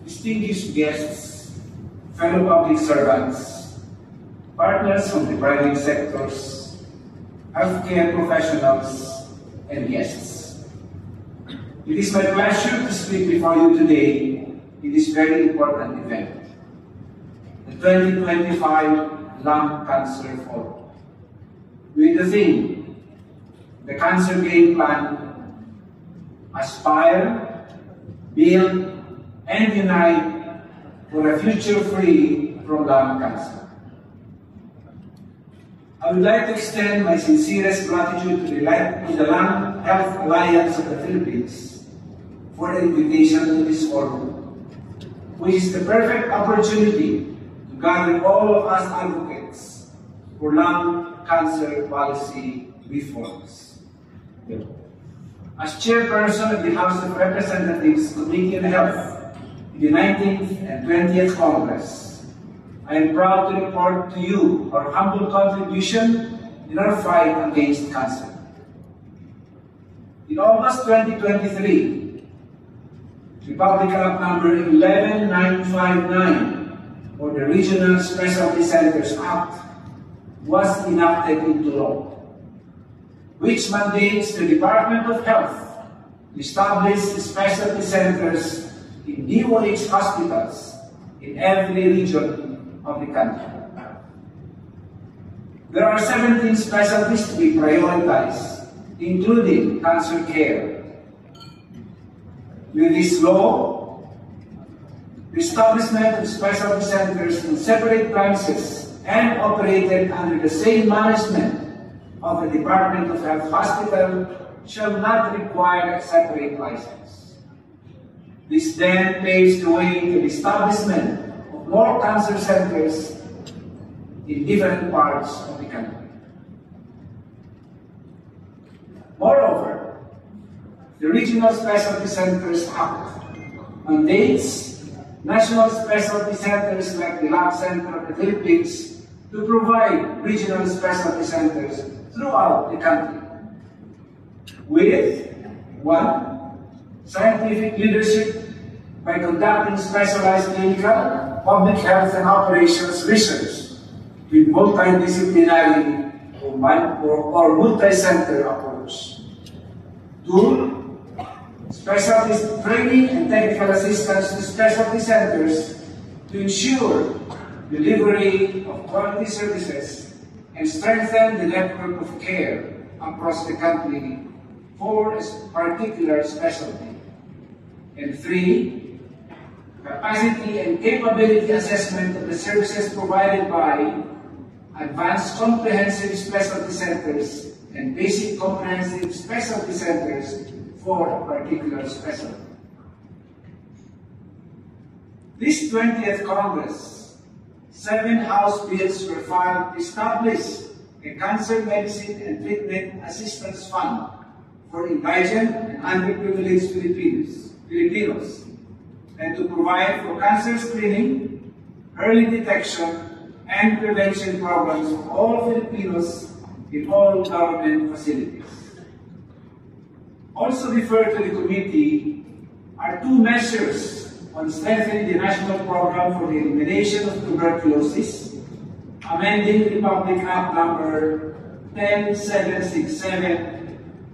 Distinguished guests, fellow public servants, partners from the private sectors, healthcare professionals, and guests. It is my pleasure to speak before you today in this very important event, the 2025 Lung Cancer Forum, with the theme, the Cancer Game Plan, Aspire, Build, and unite for a future free from lung cancer. I would like to extend my sincerest gratitude to the Lung Health Alliance of the Philippines for the invitation to this forum, which is the perfect opportunity to gather all of us advocates for lung cancer policy reforms. As chairperson of the House of Representatives Committee on Health, the 19th and 20th Congress, I am proud to report to you our humble contribution in our fight against cancer. In August 2023, Republic Act number 11959, or the Regional Specialty Centers Act, was enacted into law, which mandates the Department of Health to establish specialty centers in DOH hospitals in every region of the country. There are 17 specialties to be prioritized, including cancer care. With this law, the establishment of specialty centers in separate branches and operated under the same management of the Department of Health hospital shall not require a separate license. This then paves the way to the establishment of more cancer centers in different parts of the country. Moreover, the Regional Specialty Centers Act mandates national specialty centers like the Lung Center of the Philippines to provide regional specialty centers throughout the country with 1. Scientific leadership by conducting specialized clinical, public health, and operations research with multidisciplinary or multi-center approach. 2. Specialist training and technical assistance to specialty centers to ensure delivery of quality services and strengthen the network of care across the country for a particular specialty. And 3, capacity and capability assessment of the services provided by advanced comprehensive specialty centers and basic comprehensive specialty centers for a particular specialty. This 20th Congress, 7 House bills were filed to establish a Cancer Medicine and Treatment Assistance Fund for indigent and underprivileged Filipinos, and to provide for cancer screening, early detection, and prevention programs for all Filipinos in all government facilities. Also referred to the committee are 2 measures on strengthening the national program for the elimination of tuberculosis, amending Republic Act number 10767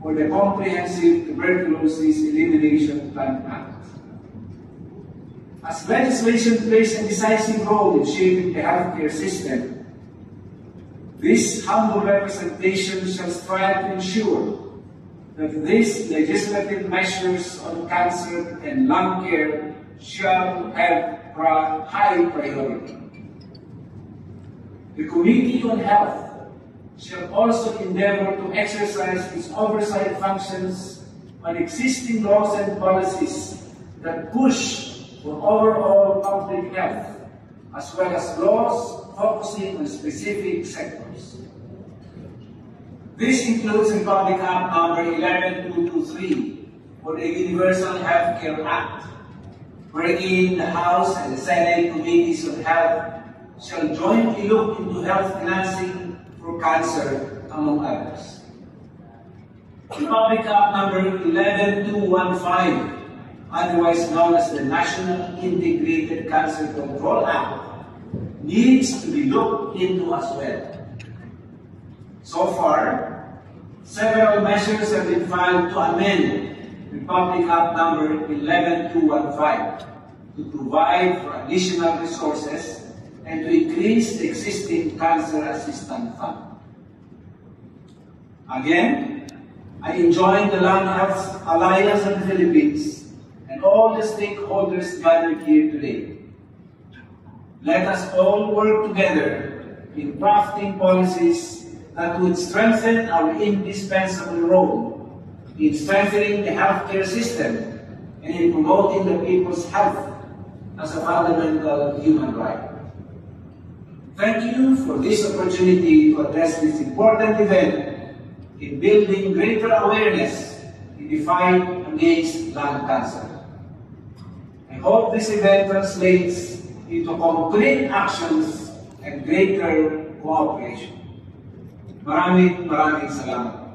for the Comprehensive Tuberculosis Elimination Plan Act. As legislation plays a decisive role in shaping the healthcare system, this humble representation shall strive to ensure that these legislative measures on cancer and lung care shall have high priority. The Committee on Health shall also endeavor to exercise its oversight functions on existing laws and policies that push for overall public health, as well as laws focusing on specific sectors. This includes Republic Act number 11223 for the Universal Healthcare Act, wherein the House and the Senate Committees on Health shall jointly look into health financing for cancer, among others. Republic Act number 11215, otherwise known as the National Integrated Cancer Control Act, needs to be looked into as well. So far, several measures have been filed to amend Republic Act number 11215 to provide for additional resources and to increase the existing Cancer Assistance Fund. Again, I join the Lung Health Alliance of the Philippines and all the stakeholders gathered here today. Let us all work together in crafting policies that would strengthen our indispensable role in strengthening the healthcare system and in promoting the people's health as a fundamental human right. Thank you for this opportunity to address this important event in building greater awareness in the fight against lung cancer. I hope this event translates into concrete actions and greater cooperation. Maraming salamat.